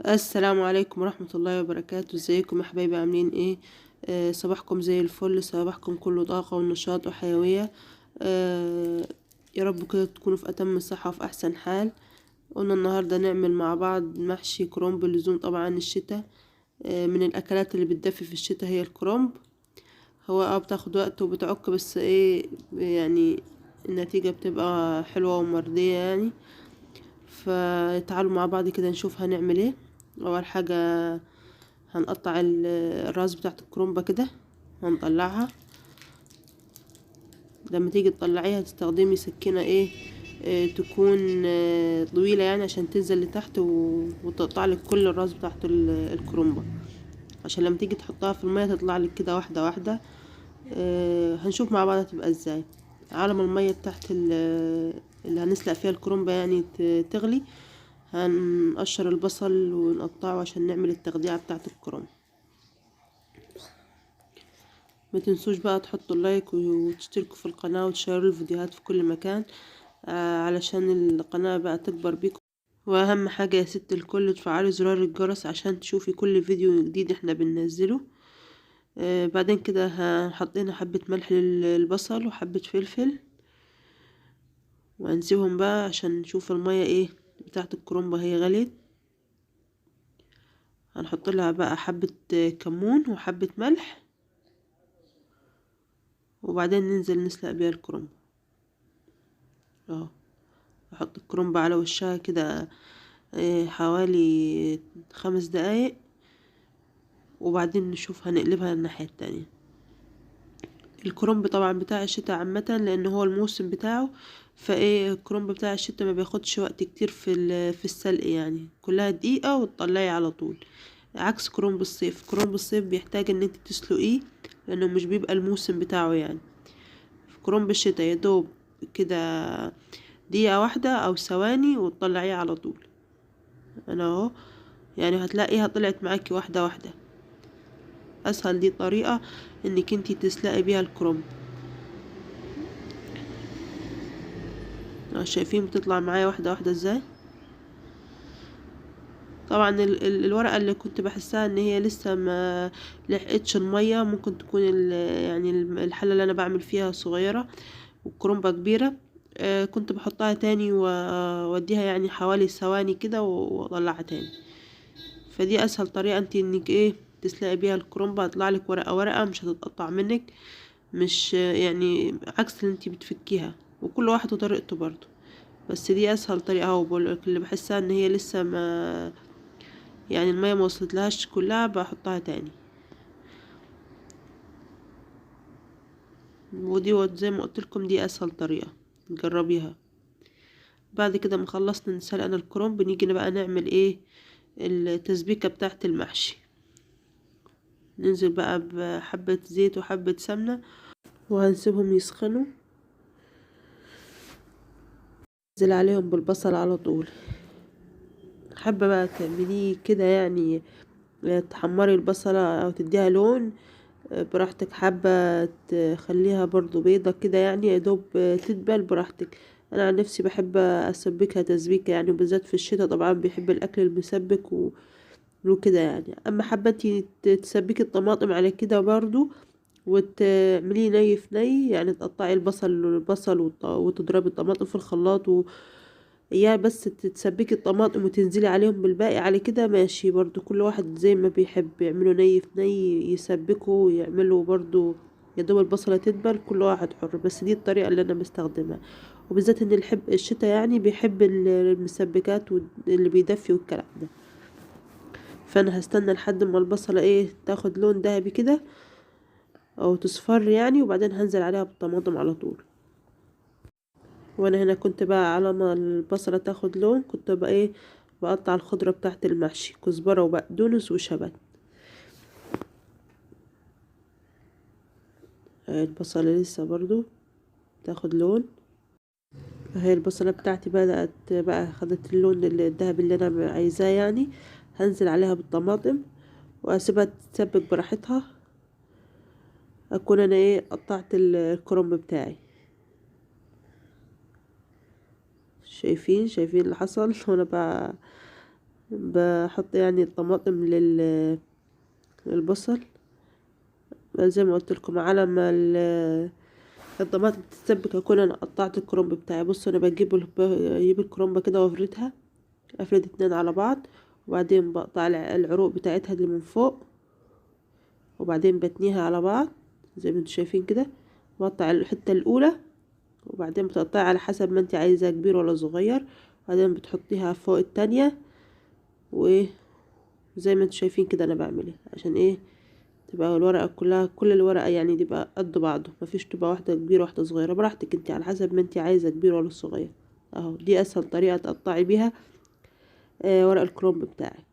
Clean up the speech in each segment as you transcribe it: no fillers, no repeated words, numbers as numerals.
السلام عليكم ورحمة الله وبركاته. ازيكم يا حبايبي؟ عاملين ايه؟ صباحكم زي الفل، صباحكم كله طاقة ونشاط وحيوية. آه يا رب كده تكونوا في أتم الصحة وفي أحسن حال. قلنا النهاردة نعمل مع بعض محشي كرنب، اللزوم طبعا الشتاء. من الأكلات اللي بتدفي في الشتاء هي الكرنب. هو بتاخد وقت وبتعك، بس ايه يعني النتيجة بتبقى حلوة ومرضية يعني. فتعالوا مع بعض كده نشوف هنعمل ايه. اول حاجة هنقطع الراس بتاعت الكرومبة كده، هنطلعها. لما تيجي تطلعيها تستخدمي سكينة ايه، تكون طويلة يعني، عشان تنزل لتحت وتقطع لك كل الراس بتاعت الكرومبة، عشان لما تيجي تحطها في المية تطلع لك كده واحدة واحدة. هنشوف مع بعض هتبقى ازاي. على ما المية بتاعت اللي هنسلق فيها الكرومبة يعني تغلي، هنقشر البصل ونقطعه عشان نعمل التغذية بتاعت الكرومبة. ما تنسوش بقى تحطوا اللايك وتشتركوا في القناة وتشيروا الفيديوهات في كل مكان، علشان القناة بقى تكبر بيكم. واهم حاجة يا ست الكل، تفعلوا زرار الجرس عشان تشوفي كل فيديو جديد احنا بننزله. بعدين كده حطينا حبة ملح للبصل وحبة فلفل، وهنسيبهم بقى عشان نشوف المية ايه بتاعت الكرومبة هي غليت. هنحط لها بقى حبة كمون وحبة ملح، وبعدين ننزل نسلق بيها الكرومبة. اهو احط الكرومبة على وشها كده حوالي 5 دقايق، وبعدين نشوف هنقلبها الناحية التانية. الكرنب طبعا بتاع الشتاء عامة، لان هو الموسم بتاعه، فايه الكرنب بتاع الشتاء ما بياخدش وقت كتير في السلق، يعني كلها دقيقة وتطلعي على طول. عكس كرنب الصيف، كرنب الصيف بيحتاج ان انت تسلقيه، لانه مش بيبقى الموسم بتاعه يعني. في كرنب الشتاء يدوب كده دقيقة واحدة او ثواني وتطلعيه على طول. انا اهو يعني هتلاقيها طلعت معاكي واحدة واحدة. اسهل دي طريقة انك انتي تسلقي بيها الكرنب. شايفين بتطلع معايا واحدة واحدة ازاي؟ طبعا الورقة اللي كنت بحسها ان هي لسه ما لحقتش المية، ممكن تكون يعني الحلة اللي انا بعمل فيها صغيرة والكرنبة كبيرة. كنت بحطها تاني واديها يعني حوالي ثواني كده واطلعها تاني. فدي اسهل طريقة انت انك ايه تسلقي بيها الكرنبة، هتطلع لك ورقة ورقة مش هتتقطع منك، مش يعني عكس اللي انت بتفكيها. وكل واحد وطريقته برضو، بس دي اسهل طريقة. اهو بقولك اللي بحسها ان هي لسه ما يعني المية ما وصلت لهاش كلها بحطها تاني. ودي زي ما قلت لكم دي اسهل طريقة، جربيها. بعد كده ما خلصنا نسلق انا الكرنب، نيجي بقى نعمل ايه التسبيكة بتاعة المحشي. ننزل بقى بحبة زيت وحبة سمنة، وهنسيبهم يسخنوا. ننزل عليهم بالبصل على طول. حابة بقى تعمليه كده يعني، تحمري البصلة او تديها لون براحتك، حابة تخليها برضو بيضة كده يعني يا دوب تدبل براحتك. انا عن نفسي بحب اسبكها تسبيكة يعني، وبالذات في الشتاء طبعا بيحب الاكل المسبك وكده يعني. اما حبتي تسبكي الطماطم على كده برضو وتعمليه ني في ني، يعني تقطعي البصل وتضربي الطماطم في الخلاط يا بس تسبكي الطماطم وتنزلي عليهم بالباقي على كده ماشي برضو. كل واحد زي ما بيحب يعملوا ني في ني يسبكوا ويعملوا برضو يا دوب البصلة تدبل، كل واحد حر. بس دي الطريقة اللي انا بستخدمها، وبالذات ان الحب الشتا يعني بيحب المسبكات اللي بيدفي والكلام ده. فانا هستنى لحد ما البصلة ايه تاخد لون دهبي كده او تصفر يعني، وبعدين هنزل عليها بالطماطم على طول. وانا هنا كنت بقى على ما البصلة تاخد لون كنت بقى ايه بقطع الخضرة بتاعت المحشي، كزبرة وبقدونس وشبت. البصلة لسه برضو تاخد لون. هي البصلة بتاعتي بدأت بقى خدت اللون الذهبي اللي انا عايزاه يعني. هنزل عليها بالطماطم واسيبها تتسبك براحتها. اكون انا ايه قطعت الكرنب بتاعي. شايفين اللي حصل وانا بقى بحط يعني الطماطم للبصل زي ما قلت لكم. على ما الطماطم تتسبك اكون انا قطعت الكرنب بتاعي. بصوا انا بجيب الكرنبه كده وافردها، افرد 2 على بعض، وبعدين بقطع العروق بتاعتها اللي من فوق، وبعدين بتنيها على بعض زي ما انتم شايفين كده. بقطع الحته الاولى، وبعدين بتقطعي على حسب ما انت عايزاه كبير ولا صغير، وبعدين بتحطيها فوق التانية. وايه زي ما انتم شايفين كده انا بعمل ايه، عشان ايه تبقى الورقه كلها، كل الورقه يعني تبقى قد بعضه، مفيش تبقى واحده كبيره واحده صغيره، براحتك انت على حسب ما انت عايزه كبير ولا صغير. اهو دي اسهل طريقه تقطعي بيها ورق الكرنب بتاعي.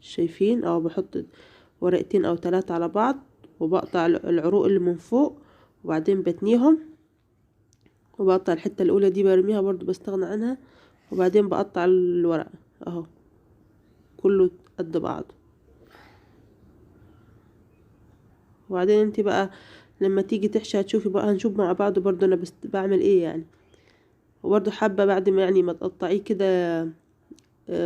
شايفين؟ او بحط ورقتين او 3 على بعض، وبقطع العروق اللي من فوق، وبعدين بتنيهم، وبقطع الحته الاولى دي برميها برضو بستغنى عنها، وبعدين بقطع الورقه اهو كله قد بعضه. وبعدين انت بقى لما تيجي تحشي هتشوفي بقى، هنشوف مع بعض برضو انا بعمل ايه يعني. وبرضو حابه بعد ما يعني ما تقطعيه كده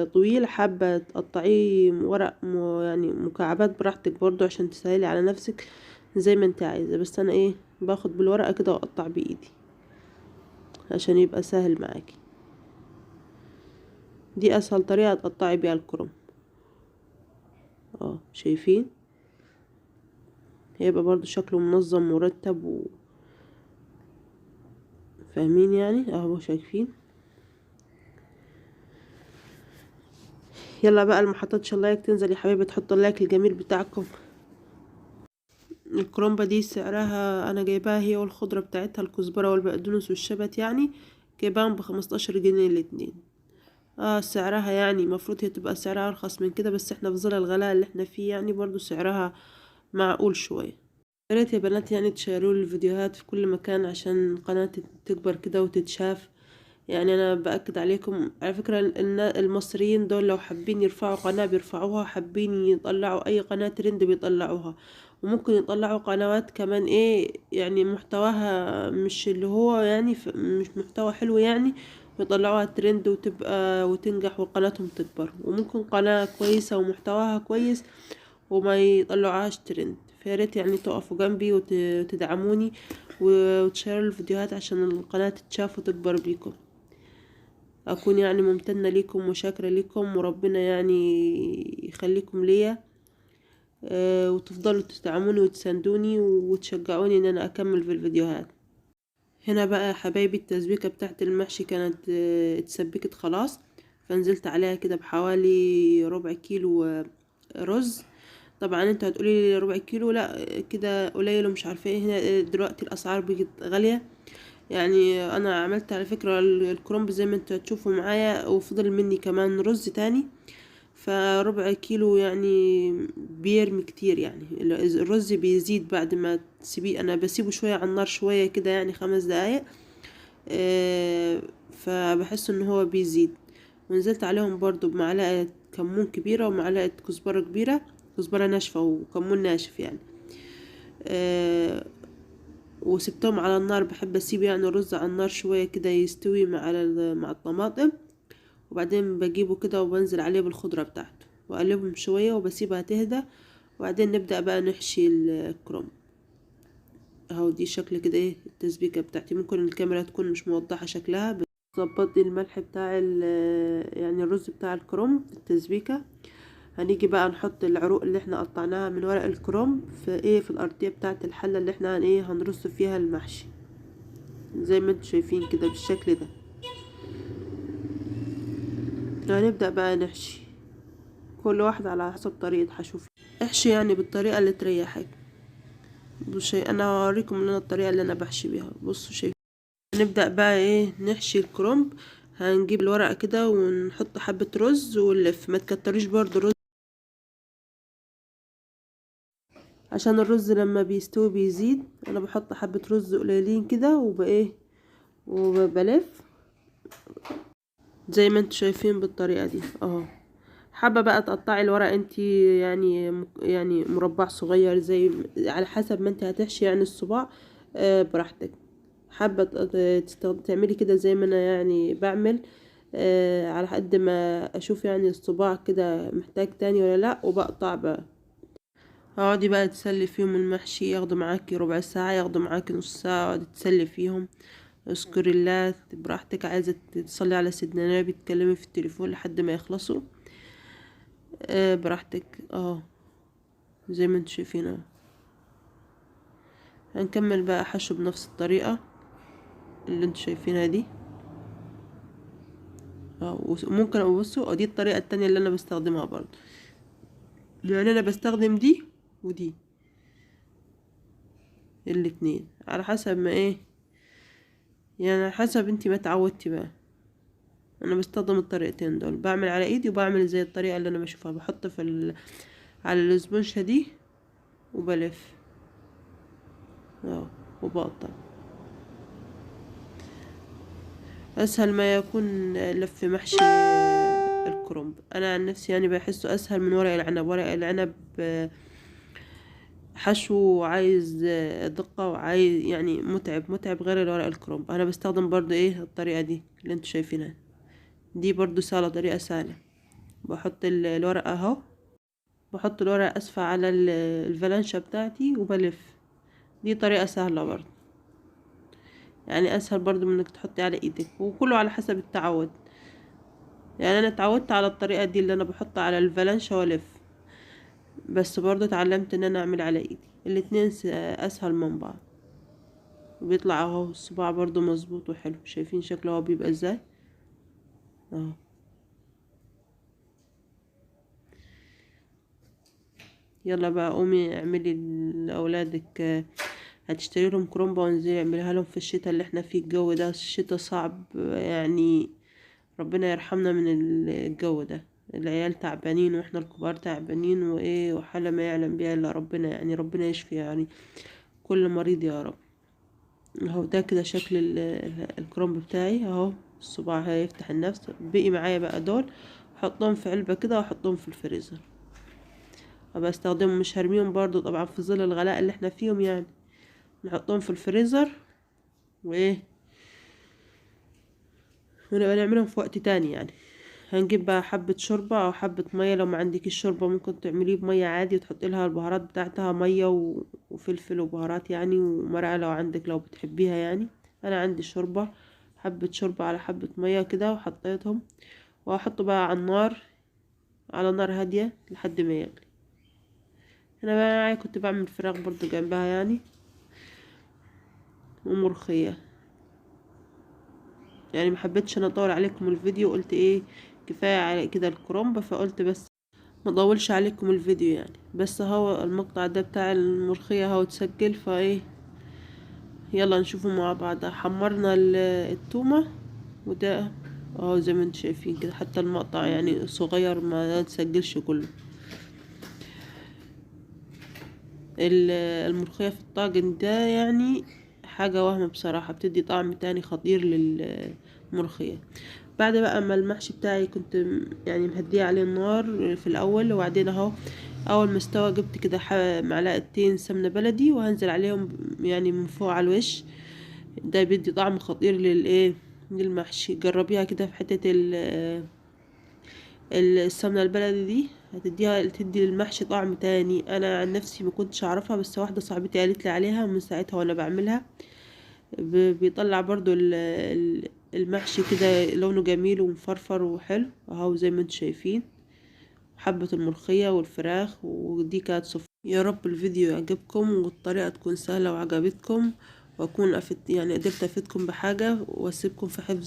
طويل، حابه تقطعيه ورق يعني مكعبات براحتك برضو عشان تسهلي على نفسك زي ما انت عايزه. بس انا ايه باخد بالورقه كده واقطع بايدي عشان يبقى سهل معاكي. دي اسهل طريقه تقطعي بيها الكرنب. شايفين؟ هيبقى برضو شكله منظم مرتب فاهمين يعني؟ اهو شايفين. يلا بقى المحطتش اللايك تنزل يا حبايبي، تحطوا اللايك الجميل بتاعكم. الكرومبة دي سعرها انا جايباها هي والخضرة بتاعتها الكزبرة والبقدونس والشبت، يعني جايباهم ب15 جنيه الاتنين. سعرها يعني مفروض هي تبقى سعرها ارخص من كده، بس احنا في ظل الغلاء اللي احنا فيه يعني برضو سعرها معقول شوية. يا ريت يا بنات يعني تشيروا الفيديوهات في كل مكان عشان القناة تكبر كده وتتشاف. يعني انا باكد عليكم على فكره المصريين دول لو حابين يرفعوا قناه بيرفعوها، حابين يطلعوا اي قناه ترند بيطلعوها، وممكن يطلعوا قنوات كمان ايه يعني محتواها مش اللي هو يعني مش محتوى حلو يعني، ويطلعوها ترند وتبقى وتنجح وقناتهم تكبر. وممكن قناه كويسه ومحتواها كويس وما يطلعوهاش ترند. فياريت يعني تقفوا جنبي وتدعموني وتشيروا الفيديوهات عشان القناه تتشاف وتكبر بيكم. اكون يعني ممتنة ليكم وشاكرة ليكم، وربنا يعني يخليكم ليا وتفضلوا تدعموني وتساندوني وتشجعوني ان انا اكمل في الفيديوهات. هنا بقى يا حبايبي التسبيكة بتاعت المحشي كانت اتسبكت خلاص، فنزلت عليها كده بحوالي ربع كيلو رز. طبعا انتوا هتقولي لي ربع كيلو لا كده قليل ومش عارفه ايه، هنا دلوقتي الاسعار بقت غاليه. يعني انا عملت على فكرة الكرنب زي ما انتوا هتشوفوا معايا، وفضل مني كمان رز تاني، فربع كيلو يعني بيرمي كتير. يعني الرز بيزيد بعد ما تسيبيه، انا بسيبه شوية على النار شوية كده يعني 5 دقايق فبحس ان هو بيزيد. ونزلت عليهم برضو بمعلقة كمون كبيرة ومعلقة كزبرة كبيرة، كزبرة ناشفة وكمون ناشف يعني وسبتهم على النار. بحب اسيب يعني الرز على النار شوية كده يستوي مع الطماطم، وبعدين بجيبه كده وبنزل عليه بالخضرة بتاعته واقلبهم شوية وبسيبها تهدى، وبعدين نبدأ بقى نحشي الكرنب. اهو دي شكل كده ايه التسبيكة بتاعتي. ممكن الكاميرا تكون مش موضحة شكلها. ظبط لي الملح بتاع يعني الرز بتاع الكرنب التسبيكة. هنيجي بقى نحط العروق اللي احنا قطعناها من ورق الكرنب في الارضية بتاعت الحلة اللي احنا هنرص فيها المحشي زي ما انتم شايفين كده بالشكل ده. هنبدأ بقى نحشي كل واحدة على حسب طريقة حشو. احشي يعني بالطريقة اللي تريحك. بصوا انا هوريكم ان انا الطريقة اللي انا بحشي بيها. بصوا شايفين؟ هنبدأ بقى نحشي الكرنب. هنجيب الورقة كده ونحط حبة رز ونلف، ما تكتريش برضو الرز عشان الرز لما بيستوي بيزيد. انا بحط حبة رز قليلين كده وبلف زي ما انتوا شايفين بالطريقة دي اهو. حابة بقى تقطعي الورق انتي يعني مربع صغير زي على حسب ما انتي هتحشي يعني الصباع براحتك. حابة تعملي كده زي ما انا يعني بعمل على قد ما اشوف يعني الصباع كده محتاج تاني ولا لا، وبقطع بقى. اقعدي بقى تسلي فيهم المحشي، ياخدوا معاكي ربع ساعة، ياخدوا معاكي نص ساعة، اقعدي تسلي فيهم. اذكري الله براحتك، عايزة تصلي على سيدنا النبي، تكلمي في التليفون لحد ما يخلصوا. براحتك زي ما انتوا شايفين اهو. هنكمل بقى حشو بنفس الطريقة اللي انتوا شايفينها دي. وممكن ابصوا دي الطريقة التانية اللي انا بستخدمها برضه، يعني انا بستخدم دي ودي الاتنين على حسب ما يعني على حسب انتي ما اتعودتي بقى. انا بستخدم الطريقتين دول، بعمل على ايدي وبعمل زي الطريقة اللي انا بشوفها، بحط على الاسبونشة دي وبلف وبقطع. اسهل ما يكون لف محشي الكرنب. انا عن نفسي يعني بحسه اسهل من ورق العنب. ورق العنب حشو عايز دقة، وعايز يعني متعب غير الورق الكرنب. انا بستخدم برضو الطريقة دي اللي انتوا شايفينها دي، برضو سهلة، طريقة سهلة. بحط الورقة اهو، بحط الورقة اسفة على الفلانشة بتاعتي وبلف. دي طريقة سهلة برضو، يعني اسهل برضو من انك تحطي على ايدك، وكله على حسب التعود. يعني انا اتعودت على الطريقة دي اللي انا بحط على الفلانشة والف، بس برضو اتعلمت ان انا اعمل على ايدي. الاتنين اسهل من بعض، وبيطلع اهو الصباع برضو مظبوط وحلو. شايفين شكله هو بيبقى ازاي اهو. يلا بقى قومي اعملي لاولادك، هتشتري لهم كرومبا وانزلي اعمليها لهم في الشتاء اللي احنا فيه. الجو ده الشتاء صعب يعني، ربنا يرحمنا من الجو ده. العيال تعبانين واحنا الكبار تعبانين، وحالة ما يعلم بها الا ربنا، يعني ربنا يشفي يعني كل مريض يا رب. اهو ده كده شكل الكرومب بتاعي اهو. الصباع هيفتح النفس. بقي معايا بقى دول، احطهم في علبة كده واحطهم في الفريزر. ابقى استخدمهم، مش هرميهم برضو طبعا في ظل الغلاء اللي احنا فيهم، يعني نحطهم في الفريزر ونبقى نعملهم في وقت تاني. يعني هنجيب بقى حبة شوربة او حبة مية. لو ما عندكيش شوربة ممكن تعمليه بمية عادي، وتحطي لها البهارات بتاعتها، مية وفلفل وبهارات يعني، ومرقة لو عندك، لو بتحبيها يعني. انا عندي شوربة، حبة شوربة على حبة مية كده، وحطيتهم. وهحطه بقى على النار، على نار هادية لحد ما يغلي. انا بقى معايا كنت بعمل فراخ برضو جنبها يعني، وملوخية. يعني محبتش انا اطول عليكم الفيديو، قلت كفاية على كده الكرومبة، فقلت بس ما اطولش عليكم الفيديو يعني. بس هو المقطع ده بتاع الملوخية هو اتسجل يلا نشوفه مع بعض. حمرنا التومة، وده اهو زي ما انتم شايفين كده، حتى المقطع يعني صغير ما تسجلش كله. الملوخية في الطاجن ده يعني حاجة وهم بصراحة، بتدي طعم تاني خطير للملوخية. بعد بقى ما المحشي بتاعي كنت يعني مهديه عليه النار في الاول، وبعدين اهو اول ما استوى جبت كده معلقتين سمنة بلدي، وهنزل عليهم يعني من فوق على الوش. ده بيدي طعم خطير للمحشي. جربيها كده في حتة السمنة البلدي دي، تدي للمحشي طعم تاني. انا عن نفسي ما كنتش اعرفها، بس واحدة صاحبتي قالت لي عليها، ومن ساعتها وانا بعملها. بيطلع برضو المحشي كده لونه جميل ومفرفر وحلو اهو زي ما انتم شايفين. حبة الملوخية والفراخ، ودي كانت يا رب الفيديو يعجبكم والطريقة تكون سهلة وعجبتكم، واكون يعني قدرت افيدكم بحاجة، واسيبكم في حفظ